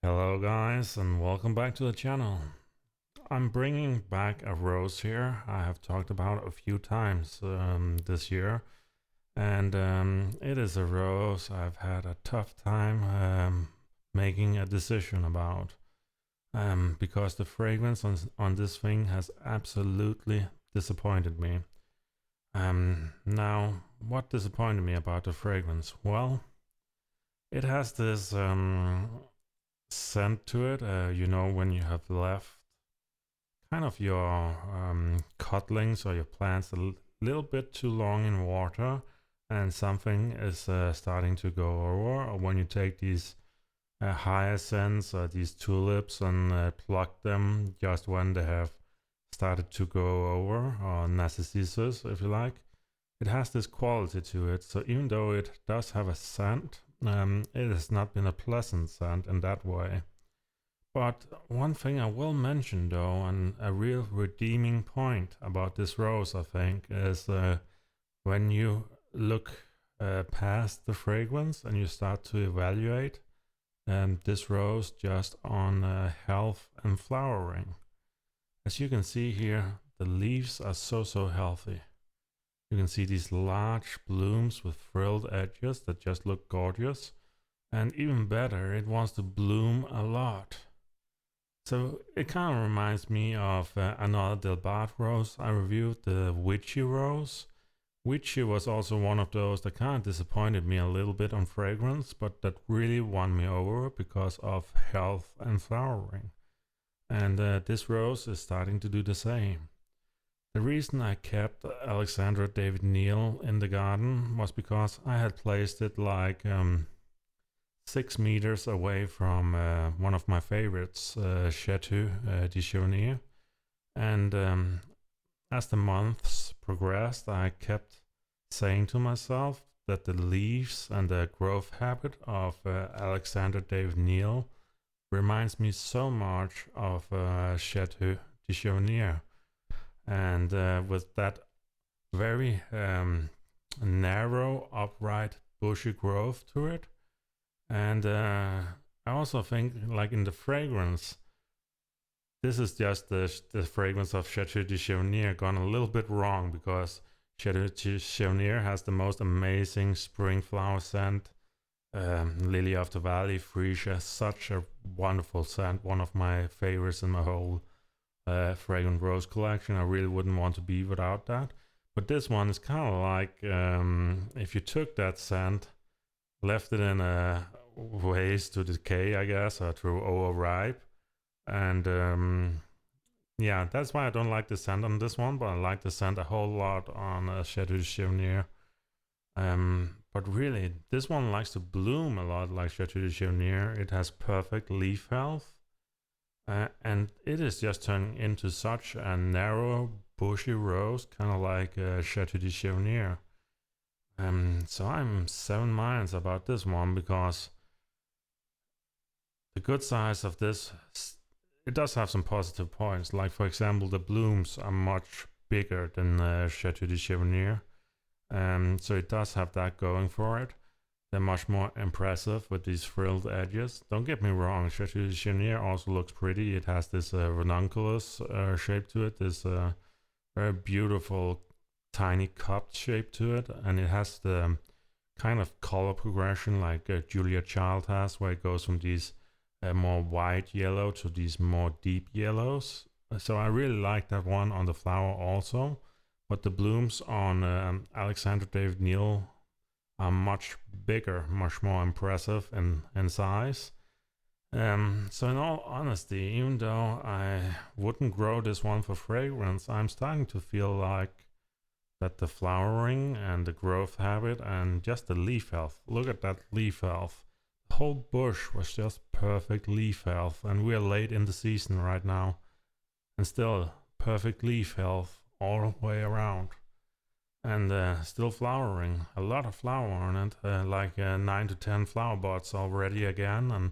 Hello guys and welcome back to the channel. I'm bringing back a rose here I have talked about a few times this year, and it is a rose I've had a tough time making a decision about, because the fragrance on this thing has absolutely disappointed me. Now, what disappointed me about the fragrance? Well, it has this scent to it, when you have left kind of your cutlings or your plants little bit too long in water, and something is starting to go over, or when you take these hyacinths or these tulips and pluck them just when they have started to go over, or narcissus if you like. It has this quality to it, so even though it does have a scent, it has not been a pleasant scent in that way. But one thing I will mention though, and a real redeeming point about this rose, I think, is when you look past the fragrance and you start to evaluate this rose just on health and flowering. As you can see here, the leaves are so healthy. You can see these large blooms with frilled edges that just look gorgeous. And even better, it wants to bloom a lot. So it kind of reminds me of another Delbart rose I reviewed, the Witchy rose. Witchy was also one of those that kind of disappointed me a little bit on fragrance, but that really won me over because of health and flowering. And this rose is starting to do the same. The reason I kept Alexandra David Neel in the garden was because I had placed it like 6 meters away from one of my favorites, Chateau de Chaunier. And as the months progressed, I kept saying to myself that the leaves and the growth habit of Alexander David Neel reminds me so much of Chateau de Chaunier. And with that very narrow, upright, bushy growth to it. And I also think, like in the fragrance, this is just the fragrance of Chateau de Chaunier gone a little bit wrong, because Chateau de Chaunier has the most amazing spring flower scent. Lily of the Valley, Freesia, such a wonderful scent, one of my favorites in my whole fragrant rose collection. I really wouldn't want to be without that. But this one is kind of like if you took that scent, left it in a ways to decay, I guess, or to overripe. And yeah, that's why I don't like the scent on this one, but I like the scent a whole lot on Chateau de Chaunier. But really, this one likes to bloom a lot like Chateau de Chaunier. It has perfect leaf health. And it is just turning into such a narrow, bushy rose, kind of like Chateau de Chaunier. So I'm 7 minds about this one, because the good sides of this, it does have some positive points. Like, for example, the blooms are much bigger than Chateau de Chaunier. So it does have that going for it. They're much more impressive with these frilled edges. Don't get me wrong, Chateau de Chaunier also looks pretty. It has this ranunculus shape to it, this very beautiful tiny cupped shape to it, and it has the kind of color progression like Julia Child has, where it goes from these more white yellow to these more deep yellows. So I really like that one on the flower also, but the blooms on Alexandra David Neel are much bigger, much more impressive in size. So in all honesty, even though I wouldn't grow this one for fragrance, I'm starting to feel like that the flowering and the growth habit and just the leaf health. Look at that leaf health. The whole bush was just perfect leaf health, and we're late in the season right now, and still perfect leaf health all the way around. And still flowering, a lot of flower on it, like 9 to 10 flower buds already again. And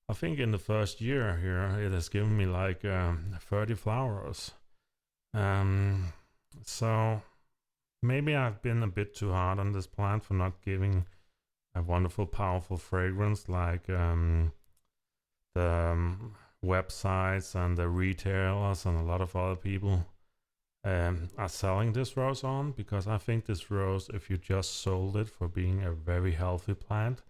I think in the first year here, it has given me like 30 flowers. So maybe I've been a bit too hard on this plant for not giving a wonderful, powerful fragrance like the websites and the retailers and a lot of other people are selling this rose on, because I think this rose, if you just sold it for being a very healthy plant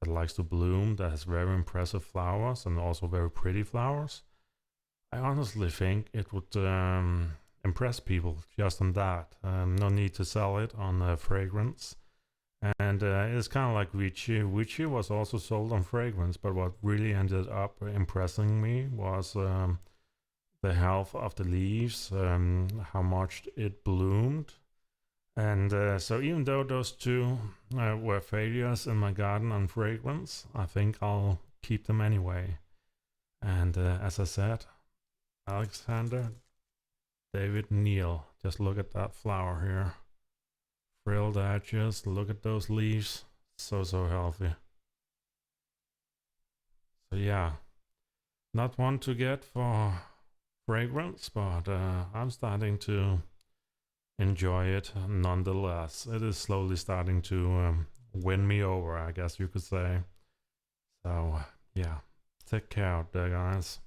that likes to bloom, that has very impressive flowers and also very pretty flowers, I honestly think it would impress people just on that. No need to sell it on fragrance. And it's kind of like Vichy. Vichy was also sold on fragrance, but what really ended up impressing me was the health of the leaves, how much it bloomed. And so, even though those two were failures in my garden on fragrance, I think I'll keep them anyway. And as I said, Alexandra David Neel. Just look at that flower here. Frilled edges. Look at those leaves. So healthy. So yeah, not one to get for fragrance, but I'm starting to enjoy it nonetheless. It is slowly starting to win me over, I guess you could say. So yeah, take care out there, guys.